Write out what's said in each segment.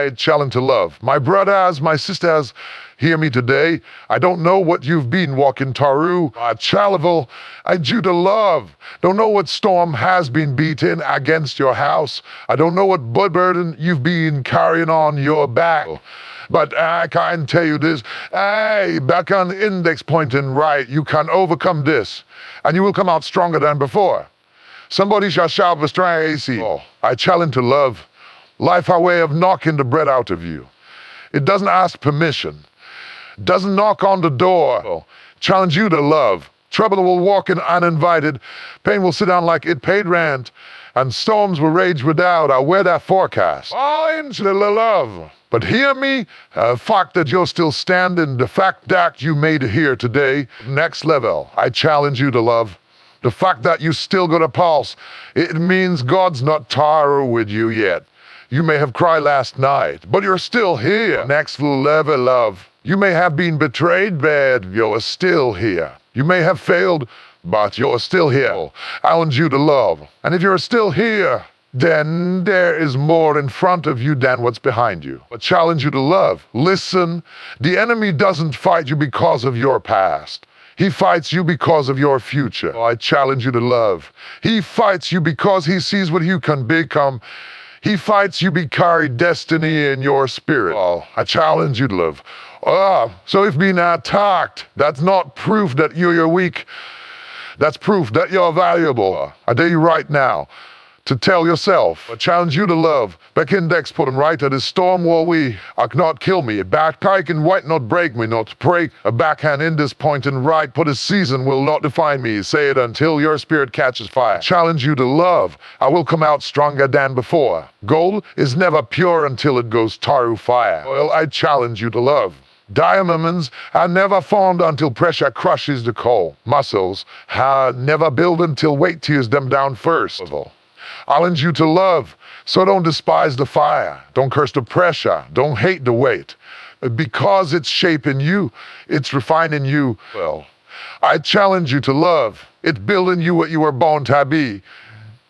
I challenge to love. My brothers, my sisters, hear me today. I don't know what you've been walking through. I challenge you to love. Don't know what storm has been beating against your house. I don't know what burden you've been carrying on your back. But I can tell you this, hey, back on the index pointing right, you can overcome this, and you will come out stronger than before. Somebody shall shout with strength. I challenge to love. Life our way of knocking the bread out of you. It doesn't ask permission. Doesn't knock on the door. Challenge you to love. Trouble will walk in uninvited. Pain will sit down like it paid rent. And storms will rage without. I'll wear that forecast. All into the love. But hear me, the fact that you're still standing, the fact that you made it here today, next level, I challenge you to love. The fact that you still got a pulse, it means God's not tired with you yet. You may have cried last night, but you're still here. Next level, love. You may have been betrayed, but you're still here. You may have failed, but you're still here. I want you to love. And if you're still here, then there is more in front of you than what's behind you. I challenge you to love. Listen, the enemy doesn't fight you because of your past. He fights you because of your future. I challenge you to love. He fights you because he sees what you can become. He fights you because carry destiny in your spirit. I challenge you to love. So if being attacked, that's not proof that you're weak. That's proof that you're valuable. I dare you right now to tell yourself, I challenge you to love. Back index put him right at his storm wall we not kill me. A back pike and white not break me, not pray. A backhand in this point and right, put a season will not define me. Say it until your spirit catches fire. Challenge you to love. I will come out stronger than before. Gold is never pure until it goes through fire. Well, I challenge you to love. Diamonds are never formed until pressure crushes the coal. Muscles are never built until weight tears them down first. I challenge you to love, so don't despise the fire. Don't curse the pressure. Don't hate the weight. Because it's shaping you, it's refining you. Well, I challenge you to love. It's building you what you were born to be.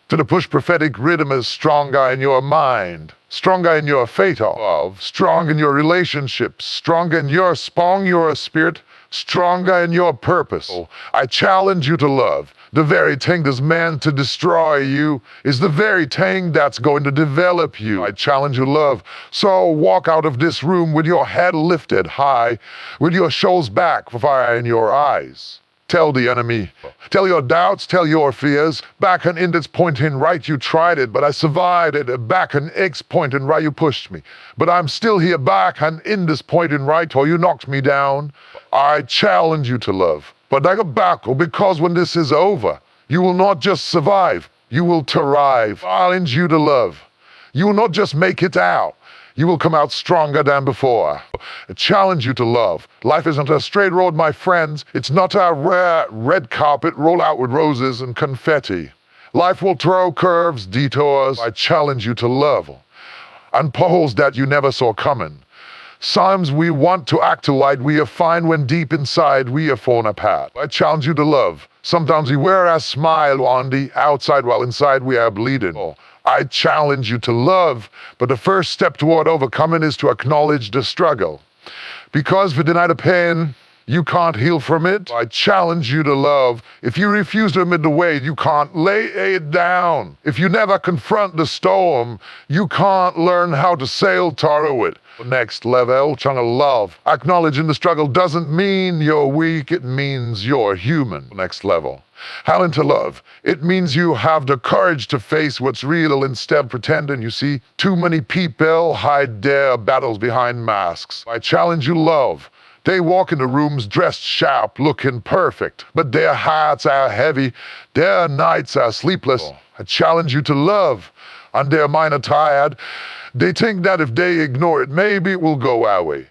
To the push prophetic rhythm is stronger in your mind, stronger in your faith of, strong in your relationships, stronger in your spirit, stronger in your purpose. I challenge you to love. The very thing that's meant to destroy you is the very thing that's going to develop you. I challenge you to love. So walk out of this room with your head lifted high, with your shoulders back, fire in your eyes. Tell the enemy, tell your doubts, tell your fears. Back on index pointing right, you tried it, but I survived it. Back on X pointing right, you pushed me. But I'm still here back on index pointing right, or you knocked me down. I challenge you to love. But I go back, because when this is over, you will not just survive, you will thrive. I challenge you to love. You will not just make it out. You will come out stronger than before. I challenge you to love. Life isn't a straight road, my friends. It's not a rare red carpet roll out with roses and confetti. Life will throw curves, detours. I challenge you to love. And potholes that you never saw coming. Sometimes we want to act to light we are fine when deep inside we are fallen apart. I challenge you to love. Sometimes we wear a smile on the outside while inside we are bleeding. I challenge you to love, but the first step toward overcoming is to acknowledge the struggle. Because if you deny the pain, you can't heal from it. I challenge you to love. If you refuse to admit the weight, you can't lay it down. If you never confront the storm, you can't learn how to sail through it. Next level, trying to love. Acknowledging the struggle doesn't mean you're weak, it means you're human. Next level. How to love. It means you have the courage to face what's real instead of pretending. You see, too many people hide their battles behind masks. I challenge you to love. They walk into rooms dressed sharp, looking perfect, but their hearts are heavy, their nights are sleepless. I challenge you to love, and their mind are tired. They think that if they ignore it, maybe it will go our way.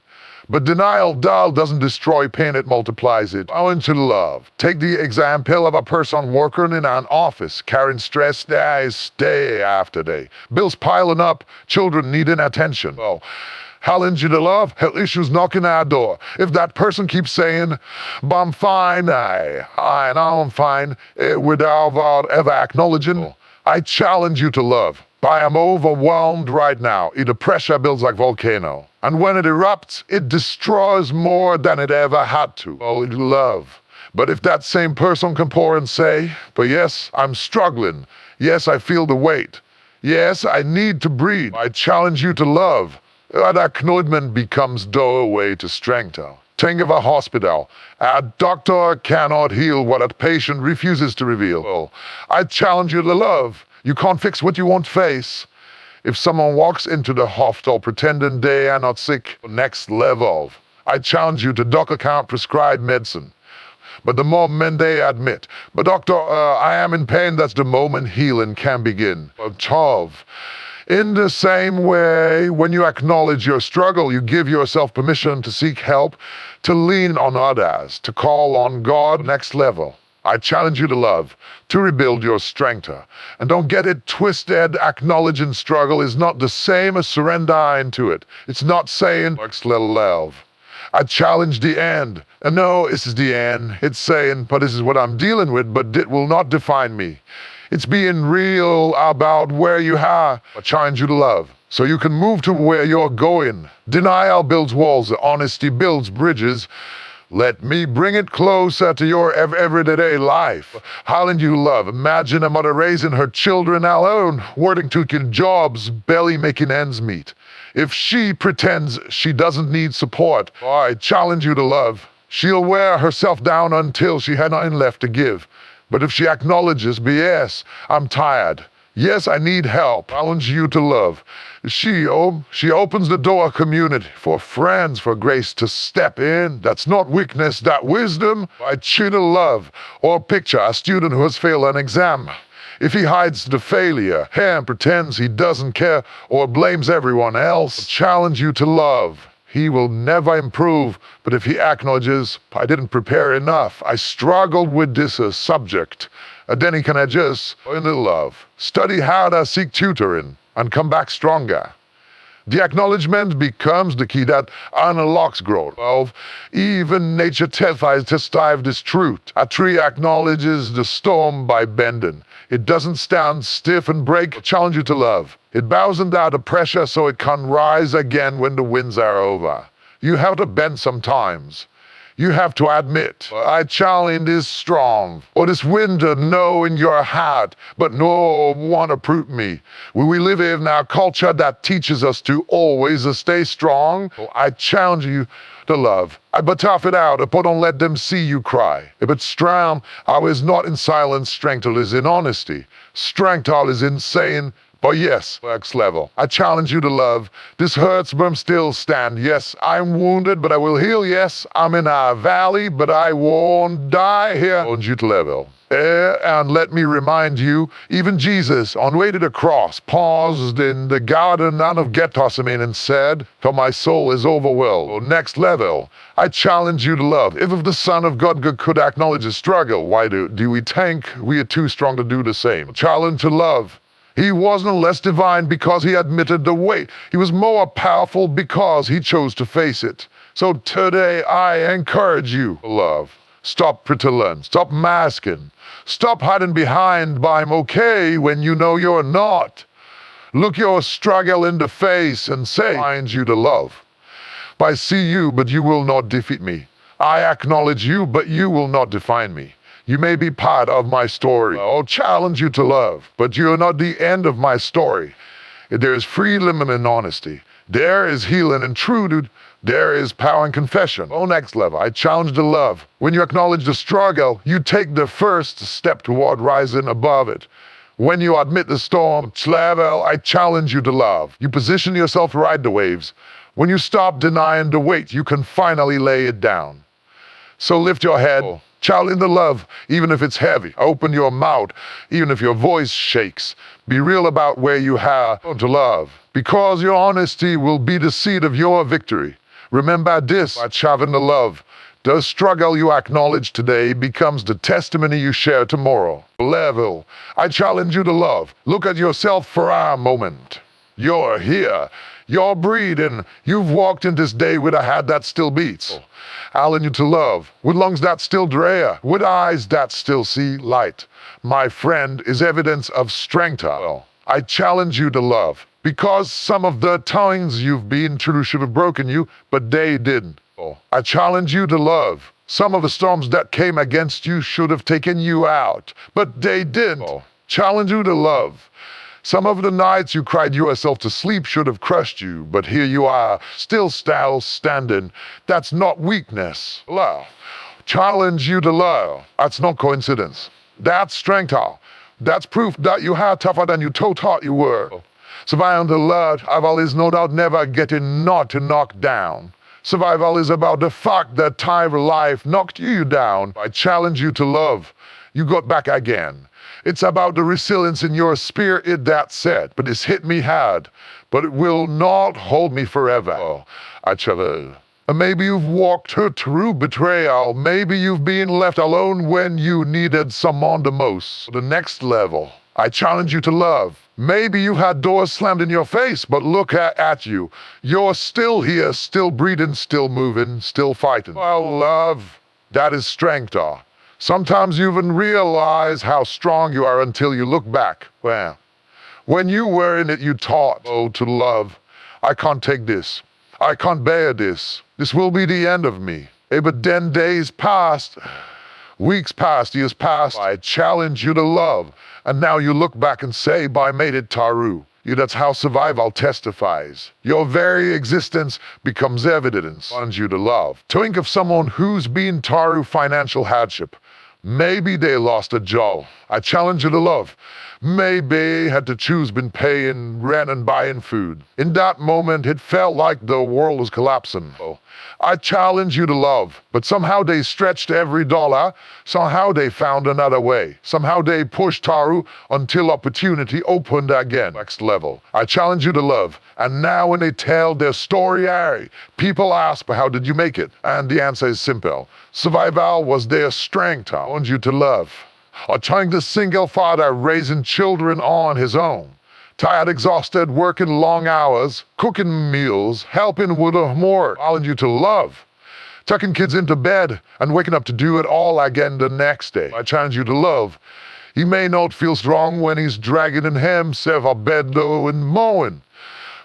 But denial doesn't destroy pain, it multiplies it. I want you to love. Take the example of a person working in an office, carrying stress day after day. Bills piling up, children needing attention. Challenge you to love, health issues knocking at our door. If that person keeps saying, but I'm fine, I'm fine, without ever acknowledging, I challenge you to love. I am overwhelmed right now. The pressure builds like volcano. And when it erupts, it destroys more than it ever had to. Oh, love. But if that same person can pour and say, but yes, I'm struggling. Yes, I feel the weight. Yes, I need to breathe. I challenge you to love. That acknowledgement becomes doorway to strength. Think of a hospital. A doctor cannot heal what a patient refuses to reveal. Well, I challenge you to love. You can't fix what you won't face. If someone walks into the hospital pretending they are not sick, next level. I challenge you to doctor can't prescribe medicine. But the moment they admit, but doctor, I am in pain, that's the moment healing can begin. 12. In the same way, when you acknowledge your struggle, you give yourself permission to seek help, to lean on others, to call on God next level. I challenge you to love, to rebuild your strength. And don't get it twisted. Acknowledging struggle is not the same as surrendering to it. It's not saying, next level love. I challenge the end. And no, this is the end. It's saying, but this is what I'm dealing with, but it will not define me. It's being real about where you are. I challenge you to love, so you can move to where you're going. Denial builds walls, honesty builds bridges. Let me bring it closer to your everyday life. Challenge you to love. Imagine a mother raising her children alone, working two jobs, barely making ends meet. If she pretends she doesn't need support, I challenge you to love. She'll wear herself down until she had nothing left to give. But if she acknowledges, yes, I'm tired. Yes, I need help. I challenge you to love. She opens the door of community for friends, for grace to step in. That's not weakness, that wisdom. I choose to love. Or picture a student who has failed an exam. If he hides the failure and pretends he doesn't care or blames everyone else, I challenge you to love. He will never improve, but if he acknowledges, I didn't prepare enough, I struggled with this subject, then he can adjust in love. Study harder, seek tutoring, and come back stronger. The acknowledgement becomes the key that unlocks growth. 12. Even nature testifies this truth. A tree acknowledges the storm by bending. It doesn't stand stiff and break. I challenge you to love. It bows under the pressure so it can rise again when the winds are over. You have to bend sometimes. You have to admit, I challenge is strong, or this wind no in your heart, but no one approve me. We live in a culture that teaches us to always stay strong. I challenge you to love. But tough it out, but don't let them see you cry. If it's strong, I is not in silence, strength is in honesty. Strength is in saying, but yes, next level. I challenge you to love. This hurts, but I'm still stand. Yes, I'm wounded, but I will heal. Yes, I'm in a valley, but I won't die here. I challenge you to level. And let me remind you, even Jesus, on way to the cross, paused in the garden of Gethsemane and said, for my soul is overwhelmed. Next level. I challenge you to love. If the Son of God could acknowledge his struggle, why do we think we are too strong to do the same? Challenge to love. He wasn't less divine because he admitted the weight. He was more powerful because he chose to face it. So today I encourage you to love. Stop pretending. Stop masking. Stop hiding behind I'm okay when you know you're not. Look your struggle in the face and say, I challenge you to love. I see you, but you will not defeat me. I acknowledge you, but you will not define me. You may be part of my story. I'll challenge you to love, but you're not the end of my story. There is freedom and honesty. There is healing and truth. There is power and confession. Oh, next level. I challenge to love. When you acknowledge the struggle, you take the first step toward rising above it. When you admit the storm, level, I challenge you to love. You position yourself to ride the waves. When you stop denying the weight, you can finally lay it down. So lift your head. Challenge the love, even if it's heavy. Open your mouth, even if your voice shakes. Be real about where you have to love, because your honesty will be the seed of your victory. Remember this, by having the love. The struggle you acknowledge today becomes the testimony you share tomorrow. Level. I challenge you to love. Look at yourself for a moment. You're here. You're breathing. You've walked in this day with a heart that still beats. Challenge you to love. With lungs that still dare. With eyes that still see light. My friend is evidence of strength. I challenge you to love. Because some of the tongues you've been through should have broken you, but they didn't. I challenge you to love. Some of the storms that came against you should have taken you out, but they didn't. Challenge you to love. Some of the nights you cried yourself to sleep should have crushed you, but here you are, still standing. That's not weakness. Love. Challenge you to love. That's not coincidence. That's strength. That's proof that you are tougher than you thought you were. Surviving the survival is no doubt never getting knocked down. Survival is about the fact that time of life knocked you down. I challenge you to love. You got back again. It's about the resilience in your spirit that said, but it's hit me hard, but it will not hold me forever. I challenge. Maybe you've walked her through betrayal. Maybe you've been left alone when you needed someone the most. The next level. I challenge you to love. Maybe you had doors slammed in your face, but look at you. You're still here, still breathing, still moving, still fighting. Well, love, that is strength. Sometimes you even realize how strong you are until you look back. Well, when you were in it, you taught, to love. I can't take this. I can't bear this. This will be the end of me. But then days passed, weeks passed, years passed. I challenge you to love. And now you look back and say, I made it through. That's how survival testifies. Your very existence becomes evidence. I challenge you to love. Think of someone who's been through financial hardship. Maybe they lost a job. I challenge you to love. Maybe had to choose between paying rent and buying food. In that moment, it felt like the world was collapsing. I challenge you to love. But somehow they stretched every dollar. Somehow they found another way. Somehow they pushed through until opportunity opened again. Next level. I challenge you to love. And now when they tell their story, people ask, how did you make it? And the answer is simple. Survival was their strength. I want you to love. Or trying to single father raising children on his own. Tired, exhausted, working long hours, cooking meals, helping with more. I want you to love. Tucking kids into bed and waking up to do it all again the next day. I challenge you to love. He may not feel strong when he's dragging himself a bed though and mowing.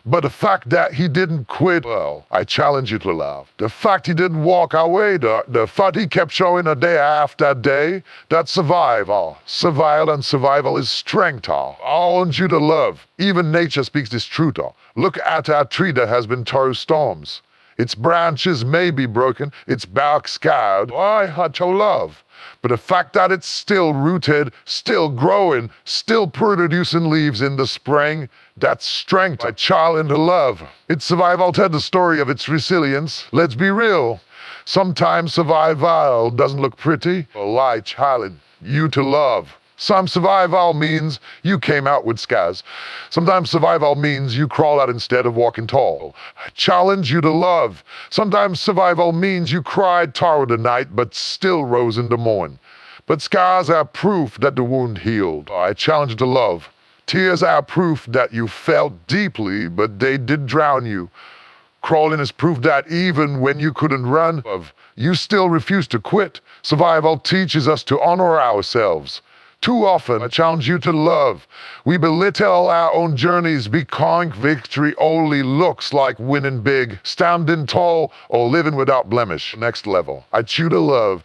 But the fact that he didn't quit, I challenge you to love. The fact he didn't walk away, the fact he kept showing a day after day, that's survival. Survival is strength. I want you to love. Even nature speaks this truth. Look at a tree that has been through storms. Its branches may be broken, its bark scarred. I had to love. But the fact that it's still rooted, still growing, still producing leaves in the spring, that's strength. I challenge to love. Its survival tells the story of its resilience. Let's be real. Sometimes survival doesn't look pretty. Well, I challenge you to love. Some survival means you came out with scars. Sometimes survival means you crawl out instead of walking tall. I challenge you to love. Sometimes survival means you cried through the night but still rose in the morning. But scars are proof that the wound healed. I challenge you to love. Tears are proof that you felt deeply, but they did drown you. Crawling is proof that even when you couldn't run, you still refused to quit. Survival teaches us to honor ourselves. Too often, I challenge you to love. We belittle our own journeys because victory only looks like winning big, standing tall, or living without blemish. Next level. I choose to love,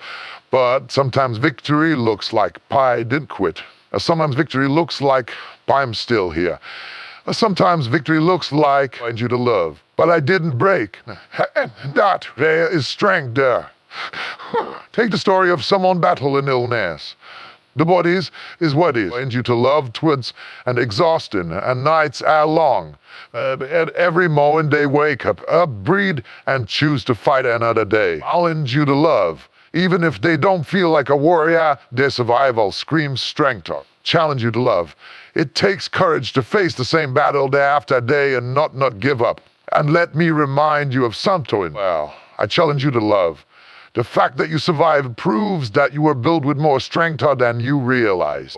but sometimes victory looks like I didn't quit. Sometimes victory looks like I'm still here. Sometimes victory looks like I need you to love, but I didn't break. That there is strength there. Take the story of someone battling illness. The body is what is. I need you to love towards and exhausting, and nights are long. At every moment they wake up, breathe, and choose to fight another day. I'll need you to love. Even if they don't feel like a warrior, their survival screams strength. Challenge you to love. It takes courage to face the same battle day after day and not give up. And let me remind you of something. Well, I challenge you to love. The fact that you survived proves that you were built with more strength than you realized.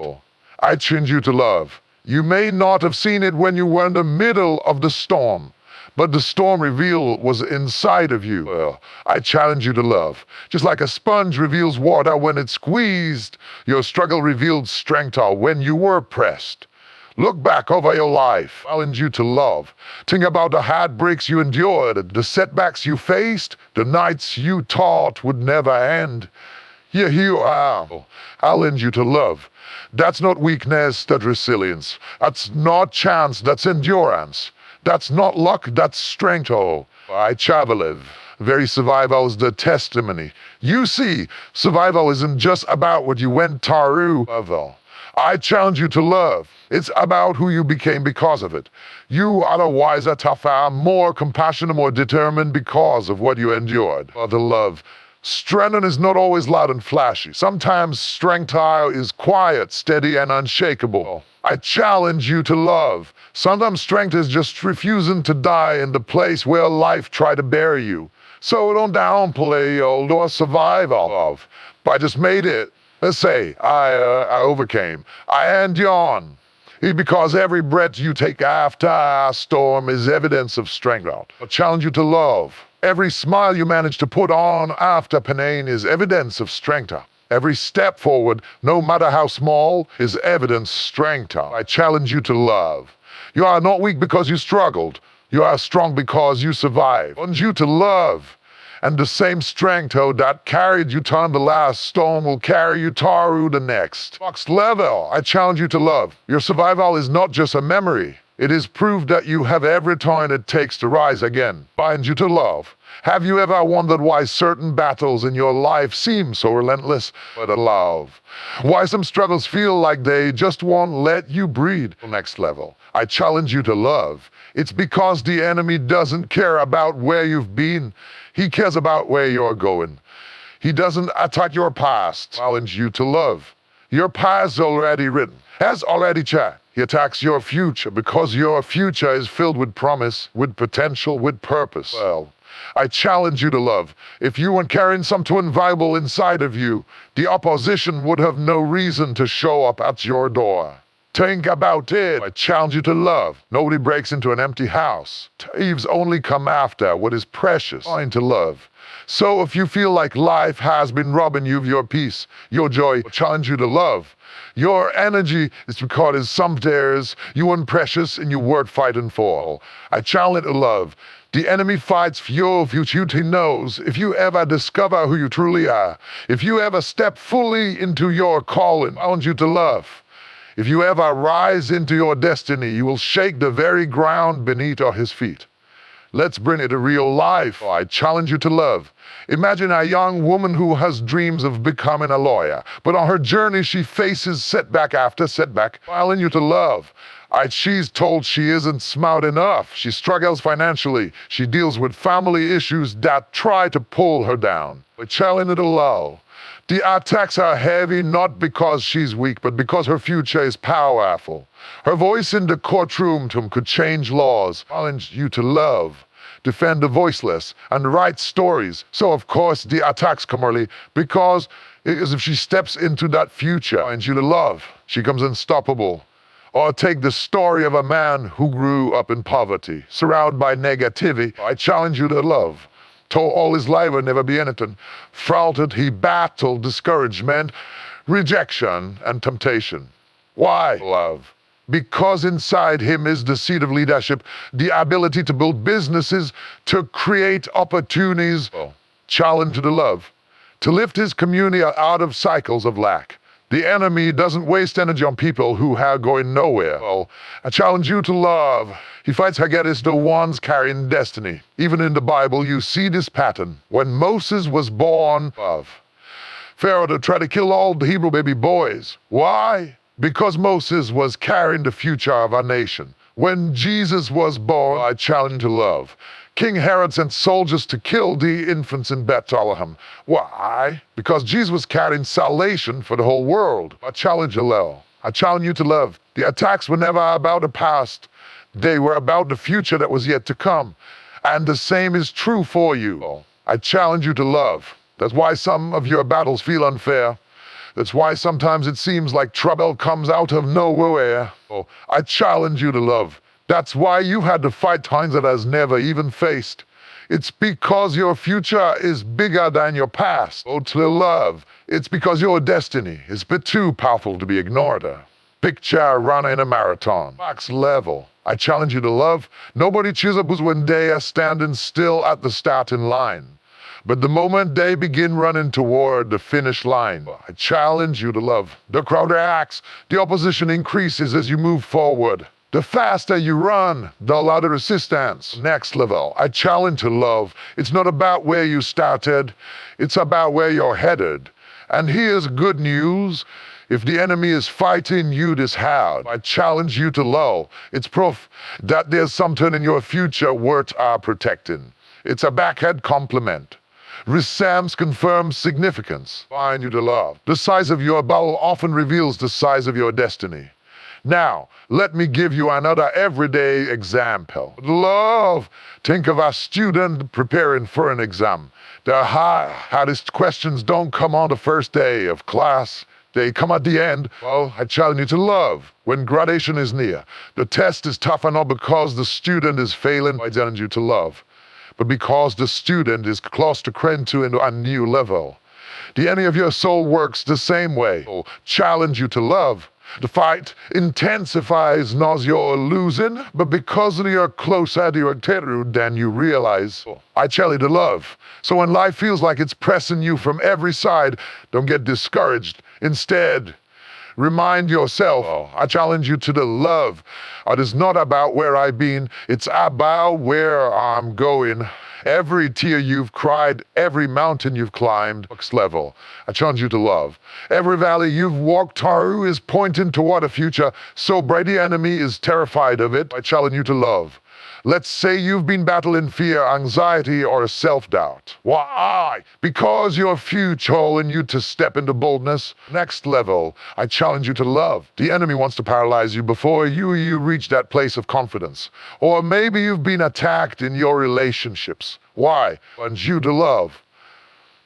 I challenge you to love. You may not have seen it when you were in the middle of the storm, but the storm reveal was inside of you. Well, I challenge you to love. Just like a sponge reveals water when it's squeezed, your struggle revealed strength when you were pressed. Look back over your life. I challenge you to love. Think about the heartbreaks you endured, the setbacks you faced, the nights you thought would never end. Here you are. I'll lend you to love. That's not weakness, that's resilience. That's not chance, that's endurance. That's not luck, that's strength. Oh, I live. Very survival is the testimony. You see, survival isn't just about what you went through. I challenge you to love. It's about who you became because of it. You are the wiser, tougher, more compassionate, more determined because of what you endured. The love. Strength is not always loud and flashy. Sometimes strength is quiet, steady, and unshakable. I challenge you to love. Sometimes strength is just refusing to die in the place where life tried to bury you. So don't downplay your survival. I just made it. Let's say I overcame. I end on. Because every breath you take after a storm is evidence of strength. I challenge you to love. Every smile you manage to put on after pain is evidence of strength. Every step forward, no matter how small, is evidence of strength. I challenge you to love. You are not weak because you struggled. You are strong because you survived. I challenge you to love. And the same strength that carried you through the last storm will carry you through the next. Next level, I challenge you to love. Your survival is not just a memory. It is proof that you have every time it takes to rise again. I challenge you to love. Have you ever wondered why certain battles in your life seem so relentless? But love. Why some struggles feel like they just won't let you breathe? Next level. I challenge you to love. It's because the enemy doesn't care about where you've been. He cares about where you're going. He doesn't attack your past. I challenge you to love. Your past is already written, has already checked. He attacks your future because your future is filled with promise, with potential, with purpose. Well, I challenge you to love. If you weren't carrying something viable inside of you, the opposition would have no reason to show up at your door. Think about it. I challenge you to love. Nobody breaks into an empty house. Thieves only come after what is precious. Find to love. So if you feel like life has been robbing you of your peace, your joy, I challenge you to love. Your energy is because some days you weren't precious and you weren't fighting for. I challenge you to love. The enemy fights for your future. He knows if you ever discover who you truly are, if you ever step fully into your calling, I want you to love. If you ever rise into your destiny, you will shake the very ground beneath his feet. Let's bring it to real life. I challenge you to love. Imagine a young woman who has dreams of becoming a lawyer, but on her journey she faces setback after setback. I challenge you to love. She's told she isn't smart enough. She struggles financially. She deals with family issues that try to pull her down. I challenge you to love. The attacks are heavy not because she's weak, but because her future is powerful. Her voice in the courtroom could change laws. I challenge you to love, defend the voiceless, and write stories. So of course the attacks come early because if she steps into that future, I challenge you to love. She becomes unstoppable. Or take the story of a man who grew up in poverty, surrounded by negativity. I challenge you to love. Told all his life would never be anything. Frailted, he battled discouragement, rejection, and temptation. Why? Love. Because inside him is the seed of leadership, the ability to build businesses, to create opportunities. Challenge to love. To lift his community out of cycles of lack. The enemy doesn't waste energy on people who are going nowhere. I challenge you to love. He fights against the ones carrying destiny. Even in the Bible, you see this pattern. When Moses was born, Pharaoh tried to kill all the Hebrew baby boys. Why? Because Moses was carrying the future of our nation. When Jesus was born, I challenge to love. King Herod sent soldiers to kill the infants in Bethlehem. Why? Because Jesus was carrying salvation for the whole world. I challenge you to love. I challenge you to love. The attacks were never about the past. They were about the future that was yet to come. And the same is true for you. I challenge you to love. That's why some of your battles feel unfair. That's why sometimes it seems like trouble comes out of nowhere. I challenge you to love. That's why you had to fight times that has never even faced. It's because your future is bigger than your past. To love. It's because your destiny is a bit too powerful to be ignored. Picture running a marathon. Max level. I challenge you to love. Nobody cheers up when they are standing still at the starting line. But the moment they begin running toward the finish line, I challenge you to love. The crowd reacts. The opposition increases as you move forward. The faster you run, the louder resistance. Next level. I challenge to love. It's not about where you started. It's about where you're headed. And here's good news. If the enemy is fighting you this hard, I challenge you to love. It's proof that there's something in your future worth protecting. It's a backhand compliment. Resams confirms significance. Find you to love. The size of your bowel often reveals the size of your destiny. Now, let me give you another everyday example. Love. Think of a student preparing for an exam. The hardest questions don't come on the first day of class. They come at the end. Well, I challenge you to love. When graduation is near, the test is tougher not because the student is failing. I challenge you to love, but because the student is close to into a new level. The enemy of your soul works the same way. So challenge you to love. The fight intensifies not you're losing, but because you're closer to your territory than you realize. I challenge you to love. So when life feels like it's pressing you from every side, don't get discouraged. Instead, remind yourself, I challenge you to the love. It is not about where I've been, it's about where I'm going. Every tear you've cried, every mountain you've climbed, next level. I challenge you to love. Every valley you've walked through is pointing toward a future so bright the enemy is terrified of it. I challenge you to love. Let's say you've been battling fear, anxiety, or self-doubt. Why? Because your future calling you to step into boldness. Next level, I challenge you to love. The enemy wants to paralyze you before you reach that place of confidence. Or maybe you've been attacked in your relationships. Why? I challenge you to love.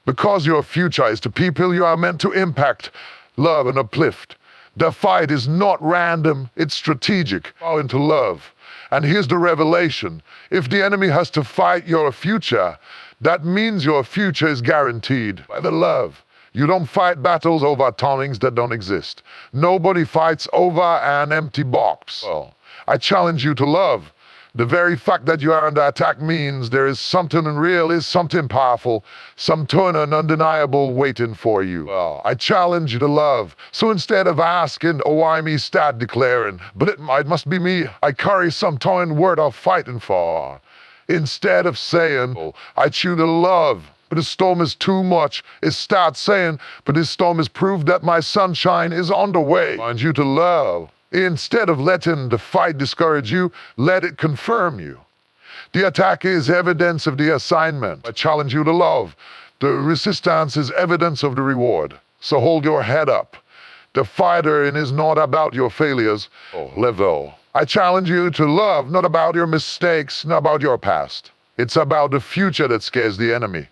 Because your future is to people you are meant to impact, love, and uplift. The fight is not random, it's strategic. Fall into love. And here's the revelation. If the enemy has to fight your future, that means your future is guaranteed by the love. You don't fight battles over things that don't exist. Nobody fights over an empty box. Well, I challenge you to love. The very fact that you are under attack means there is something real, is something powerful, something undeniable waiting for you. Well, I challenge you to love. So instead of asking, oh, why me, start declaring, but it must be me, I carry some torn word I'm fighting for. Instead of saying, oh, I choose to love, but the storm is too much, it starts saying, but this storm has proved that my sunshine is on the way. I challenge you to love. Instead of letting the fight discourage you, let it confirm you. The attack is evidence of the assignment. I challenge you to love. The resistance is evidence of the reward. So hold your head up. The fighter is not about your failures. Level. I challenge you to love, not about your mistakes, not about your past. It's about the future that scares the enemy.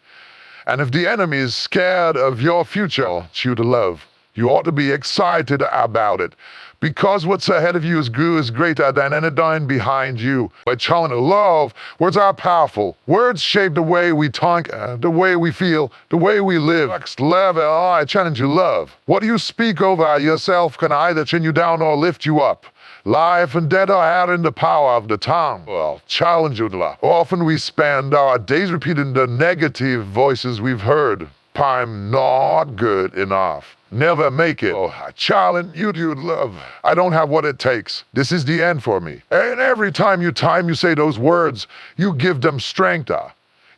And if the enemy is scared of your future, choose to love. You ought to be excited about it. Because what's ahead of you is greater than anything behind you. By challenge to love, words are powerful. Words shape the way we think, the way we feel, the way we live. Next level, I challenge you love. What you speak over yourself can either chin you down or lift you up. Life and death are out in the power of the tongue. Well, challenge you to love. Often we spend our days repeating the negative voices we've heard. I'm not good enough. Never make it. I challenge you to love. I don't have what it takes. This is the end for me. And every time you say those words, you give them strength.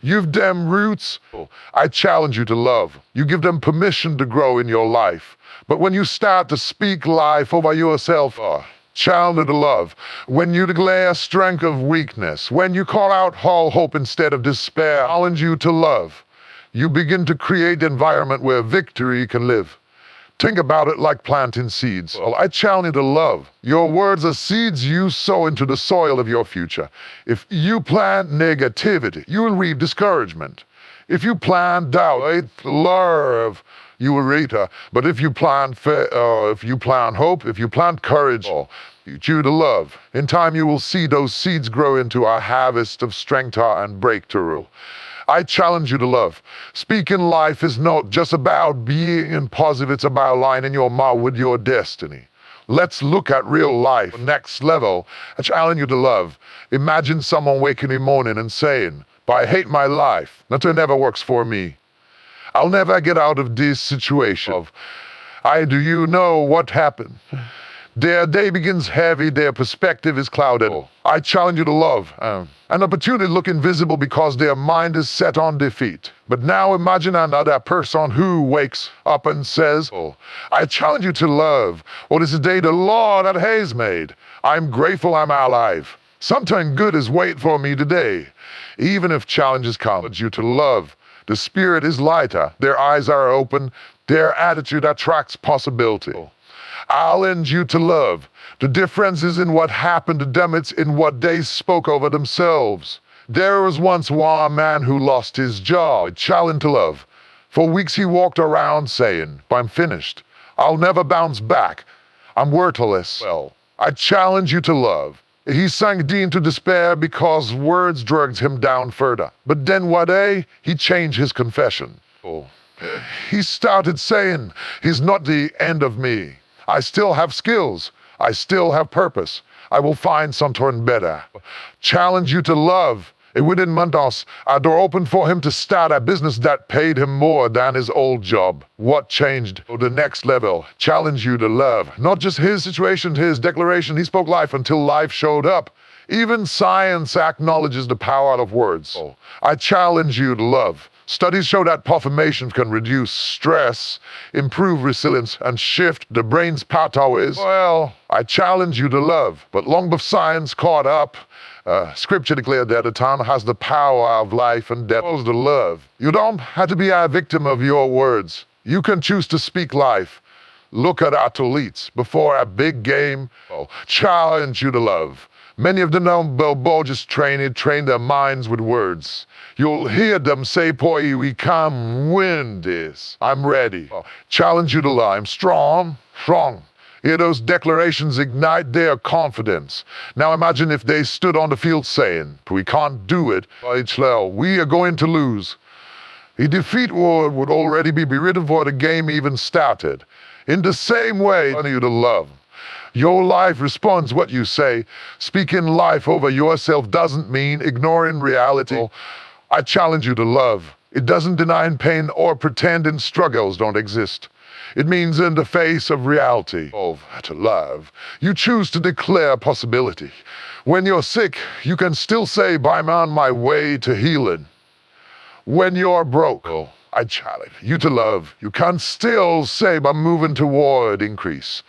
You give them roots. I challenge you to love. You give them permission to grow in your life. But when you start to speak life over yourself, challenge to love. When you declare strength of weakness, when you call out all hope instead of despair, I challenge you to love. You begin to create an environment where victory can live. Think about it like planting seeds. Well, I challenge you to love. Your words are seeds you sow into the soil of your future. If you plant negativity, you will reap discouragement. If you plant doubt, love, you will reap. But if you plant hope, if you plant courage, you choose to love. In time, you will see those seeds grow into a harvest of strength and breakthrough. I challenge you to love. Speaking life is not just about being positive, it's about aligning your mouth with your destiny. Let's look at real life. Next level, I challenge you to love. Imagine someone waking in the morning and saying, "But I hate my life. Nothing ever works for me. I'll never get out of this situation." Do you know what happened? Their day begins heavy, their perspective is clouded. I challenge you to love. An opportunity look invisible because their mind is set on defeat. But now imagine another person who wakes up and says, I challenge you to love. This is the day the Lord that has made. I'm grateful I'm alive. Something good is waiting for me today. Even if challenges come, I challenge you to love. The spirit is lighter, their eyes are open, their attitude attracts possibility. I'll challenge you to love. The difference is in what happened to them, it's in what they spoke over themselves. There was once one man who lost his job. I challenge to love. For weeks he walked around saying, I'm finished. I'll never bounce back. I'm worthless. I challenge you to love. He sank deep into despair because words dragged him down further. But then one day, he changed his confession. He started saying, he's not the end of me. I still have skills. I still have purpose. I will find something better. Challenge you to love. Within months, a door opened for him to start a business that paid him more than his old job. What changed? The next level. Challenge you to love. Not just his situation, his declaration. He spoke life until life showed up. Even science acknowledges the power of words. I challenge you to love. Studies show that affirmation can reduce stress, improve resilience, and shift the brain's pathways. I challenge you to love. But long before science caught up, Scripture declared that the tongue has the power of life and death. To love. You don't have to be a victim of your words. You can choose to speak life. Look at athletes before a big game. Challenge you to love. Many of the noble just train their minds with words. You'll hear them say, boy, we can win this. I'm ready. Challenge you to love. I'm strong. Hear those declarations ignite their confidence. Now imagine if they stood on the field saying, we can't do it. We are going to lose. A defeat would already be written before the game even started. In the same way, I need you to love. Your life responds what you say. Speaking life over yourself doesn't mean ignoring reality. I challenge you to love. It doesn't deny pain or pretend struggles don't exist. It means in the face of reality. To love. You choose to declare possibility. When you're sick, you can still say, I'm on my way to healing. When you're broke, I challenge you to love. You can still say, I'm moving toward increase.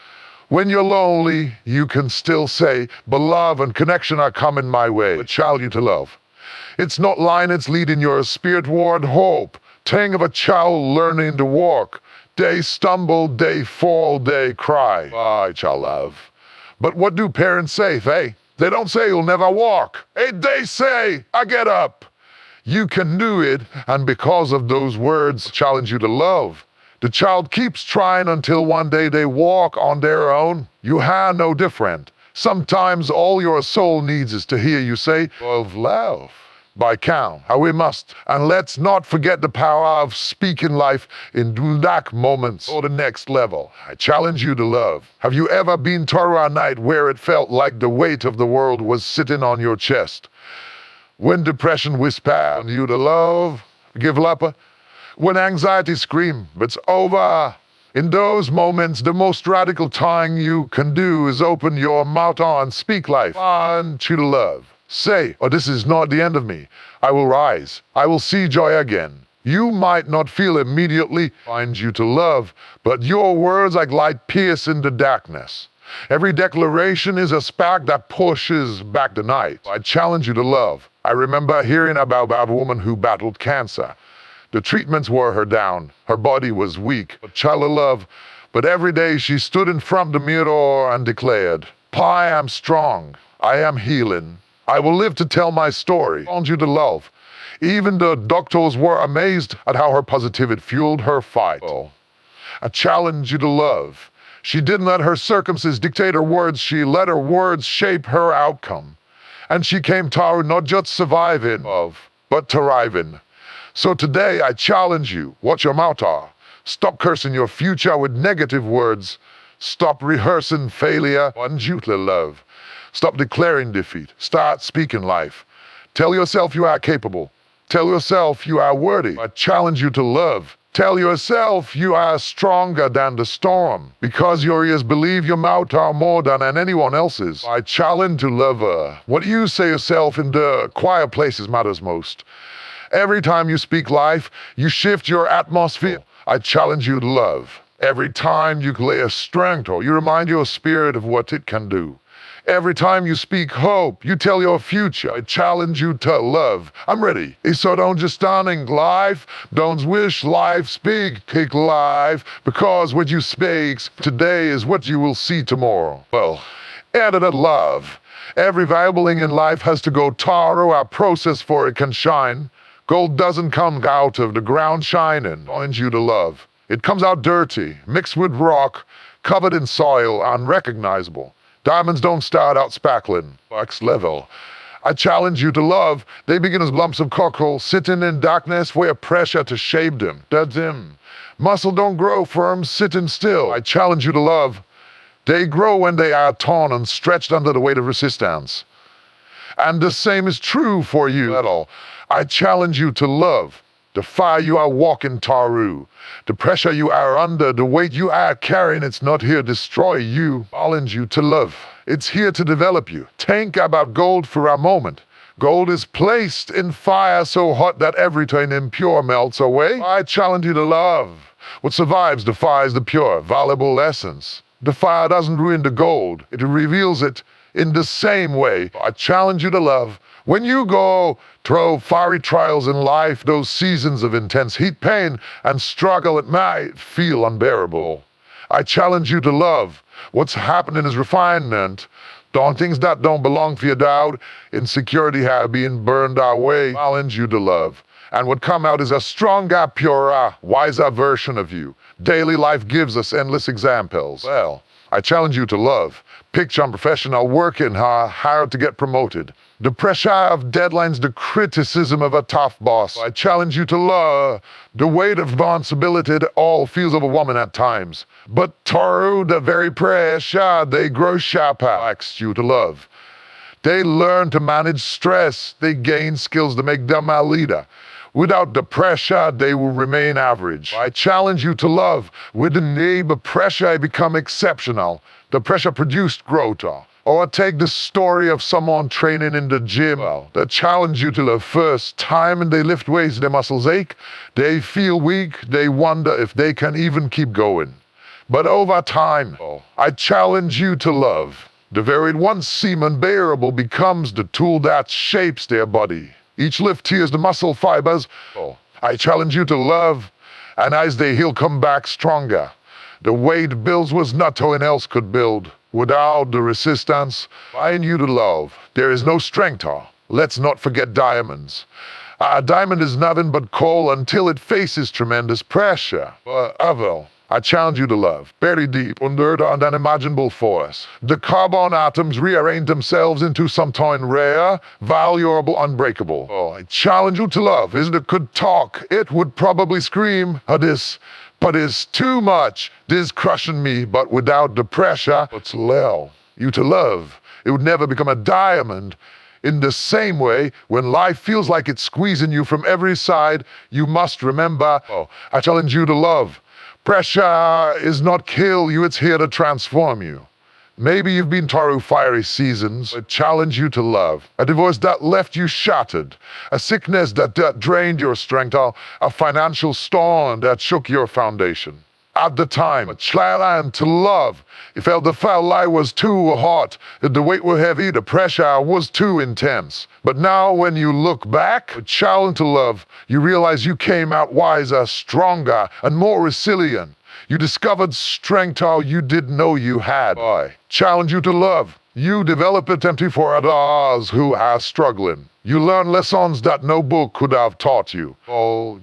When you're lonely, you can still say, but love and connection are coming my way. I challenge you to love. It's not lying, it's leading your spirit toward hope. Tang of a child learning to walk. They stumble, they fall, they cry. I shall love. But what do parents say, They don't say you'll never walk. They say, I get up. You can do it, and because of those words, I challenge you to love. The child keeps trying until one day they walk on their own. You are no different. Sometimes all your soul needs is to hear you say, love. By count, how we must. And let's not forget the power of speaking life in dark moments or the next level. I challenge you to love. Have you ever been through a night where it felt like the weight of the world was sitting on your chest? When depression whispered on you to love, give up. When anxiety screams, it's over. In those moments, the most radical thing you can do is open your mouth and speak life. And to love. Say, this is not the end of me. I will rise. I will see joy again. You might not feel immediately, find you to love, but your words like light piercing the darkness. Every declaration is a spark that pushes back the night. I challenge you to love. I remember hearing about a woman who battled cancer. The treatments wore her down. Her body was weak, a child of love. But every day she stood in front of the mirror and declared, I am strong. I am healing. I will live to tell my story. I want you to love. Even the doctors were amazed at how her positivity fueled her fight. I challenge you to love. She didn't let her circumstances dictate her words. She let her words shape her outcome. And she came to not just surviving, but thriving. So today I challenge you, watch your mouth. Stop cursing your future with negative words. Stop rehearsing failure and gently love. Stop declaring defeat. Start speaking life. Tell yourself you are capable. Tell yourself you are worthy. I challenge you to love. Tell yourself you are stronger than the storm. Because your ears believe your mouth are more than anyone else's. I challenge to love her. What you say yourself in the quiet places matters most. Every time you speak life, you shift your atmosphere. I challenge you to love. Every time you lay a strength or you remind your spirit of what it can do. Every time you speak hope, you tell your future. I challenge you to love. I'm ready. So don't just stunning life. Don't wish life, speak life. Because what you speak today is what you will see tomorrow. Well, add that love. Every valuable thing in life has to go through a process for it can shine. Gold doesn't come out of the ground shining. I challenge you to love. It comes out dirty, mixed with rock, covered in soil, unrecognizable. Diamonds don't start out sparkling, next level. I challenge you to love. They begin as lumps of cockle, sitting in darkness where pressure to shape them. That's him. Muscle don't grow firm, sitting still. I challenge you to love. They grow when they are torn and stretched under the weight of resistance. And the same is true for you at all. I challenge you to love. The fire you are walking through, the pressure you are under, the weight you are carrying, it's not here to destroy you. I challenge you to love. It's here to develop you. Think about gold for a moment. Gold is placed in fire so hot that everything impure melts away. I challenge you to love. What survives defies the pure, valuable essence. The fire doesn't ruin the gold. It reveals it in the same way. I challenge you to love. When you go through fiery trials in life, those seasons of intense heat, pain, and struggle, it might feel unbearable. I challenge you to love. What's happening is refinement. Don't things that don't belong for you doubt. Insecurity have been burned away. I challenge you to love. And what come out is a stronger, purer, wiser version of you. Daily life gives us endless examples. Well, I challenge you to love. Picture a professional working hard to get promoted. The pressure of deadlines, the criticism of a tough boss. I challenge you to love. The weight of responsibility that all feels overwhelming at times. But through the very pressure, they grow sharper. I ask you to love. They learn to manage stress. They gain skills to make them a leader. Without the pressure, they will remain average. I challenge you to love. With the neighbor pressure, I become exceptional. The pressure produced growth. Or take the story of someone training in the gym. Well, they challenge you to the first time and they lift weights, their muscles ache. They feel weak. They wonder if they can even keep going. But over time, I challenge you to love. The very once seem unbearable becomes the tool that shapes their body. Each lift tears the muscle fibers. I challenge you to love. And as they heal, come back stronger. The weight builds was nothing else could build. Without the resistance, I need you to love. There is no strength. Let's not forget diamonds. A diamond is nothing but coal until it faces tremendous pressure. I challenge you to love. Buried deep under an unimaginable force. The carbon atoms rearrange themselves into something rare, valuable, unbreakable. I challenge you to love. If it could talk, it would probably scream, but it's too much. This crushing me, but without the pressure, it's allow you to love. It would never become a diamond. In the same way, when life feels like it's squeezing you from every side, you must remember, I challenge you to love. Pressure is not kill you, it's here to transform you. Maybe you've been through fiery seasons. I challenge you to love. A divorce that left you shattered. A sickness that drained your strength. A financial storm that shook your foundation. At the time, I challenge to love. You felt the foul lie was too hot. The weight was heavy, the pressure was too intense. But now when you look back, I challenge to love, you realize you came out wiser, stronger, and more resilient. You discovered strength you didn't know you had. I challenge you to love. You develop it empty for others who are struggling. You learn lessons that no book could have taught you.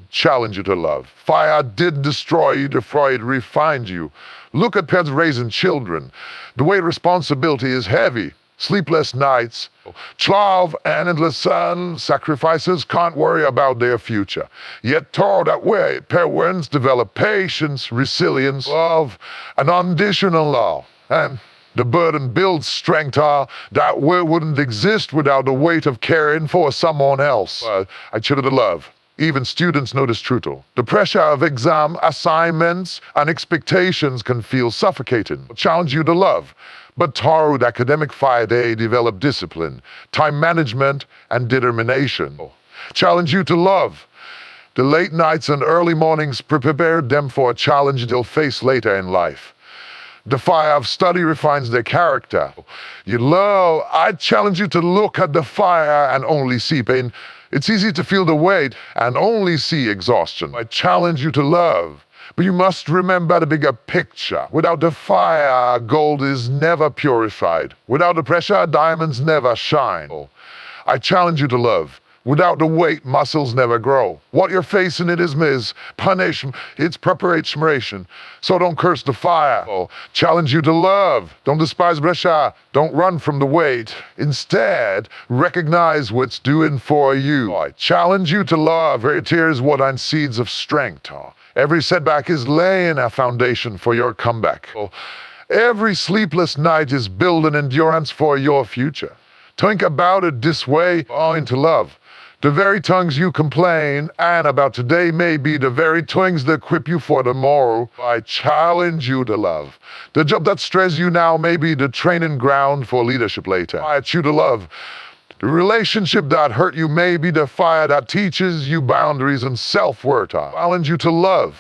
Challenge you to love. Fire did destroy you, it refined you. Look at parents raising children. The weight of responsibility is heavy. sleepless nights, trial and endless sacrifices, can't worry about their future. Yet toward that way, parents develop patience, resilience, love, and unconditional love. And the burden builds strength that wouldn't exist without the weight of caring for someone else. I choose to love. Even students know this truth. The pressure of exam assignments and expectations can feel suffocating. Challenge you to love. But through the academic fire, they develop discipline, time management, and determination. Challenge you to love. The late nights and early mornings prepare them for a challenge they'll face later in life. The fire of study refines their character. I challenge you to look at the fire and only see pain. It's easy to feel the weight and only see exhaustion. I challenge you to love. But you must remember the bigger picture. Without the fire, gold is never purified. Without the pressure, diamonds never shine. I challenge you to love. Without the weight, muscles never grow. What you're facing it is punishment. It's preparation. So don't curse the fire. Challenge you to love. Don't despise pressure. Don't run from the weight. Instead, recognize what's doing for you. I challenge you to love. Here's what are seeds of strength. Every setback is laying a foundation for your comeback. Every sleepless night is building endurance for your future. Think about it this way, into love. The very tongues you complain and about today may be the very tongues that equip you for tomorrow. I challenge you to love. The job that stresses you now may be the training ground for leadership later. I choose to love. The relationship that hurt you may be the fire that teaches you boundaries and self-worth. I challenge you to love.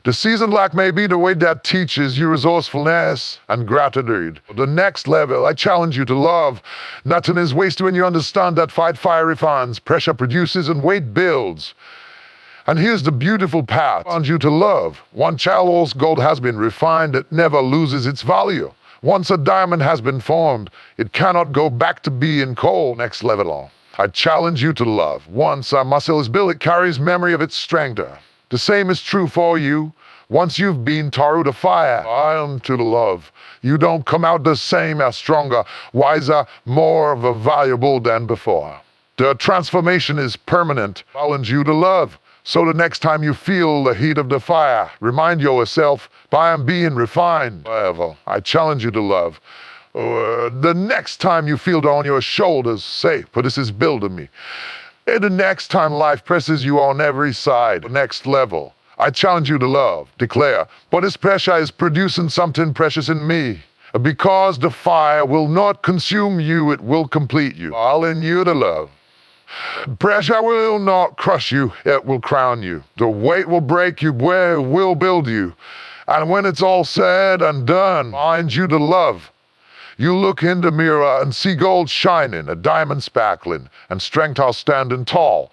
The seasoned lack may be the way that teaches you resourcefulness and gratitude. The next level, I challenge you to love. Nothing is wasted when you understand that fire refines, pressure produces, and weight builds. And here's the beautiful path. I challenge you to love. Once Charles gold has been refined, it never loses its value. Once a diamond has been formed, it cannot go back to being coal. Next level. I challenge you to love. Once a muscle is built, it carries memory of its strength. The same is true for you. Once you've been through the fire, I am to the love. You don't come out the same as stronger, wiser, more of a valuable than before. The transformation is permanent. I challenge you to love. So the next time you feel the heat of the fire, remind yourself, I am being refined. However, I challenge you to love. The next time you feel it on your shoulders, say, but this is building me. And the next time life presses you on every side, the next level, I challenge you to love, declare, but this pressure is producing something precious in me. Because the fire will not consume you, it will complete you. Calling you to love. Pressure will not crush you, it will crown you. The weight will break you, where it will build you. And when it's all said and done, find you to love. You look in the mirror and see gold shining, a diamond sparkling, and strength standing tall.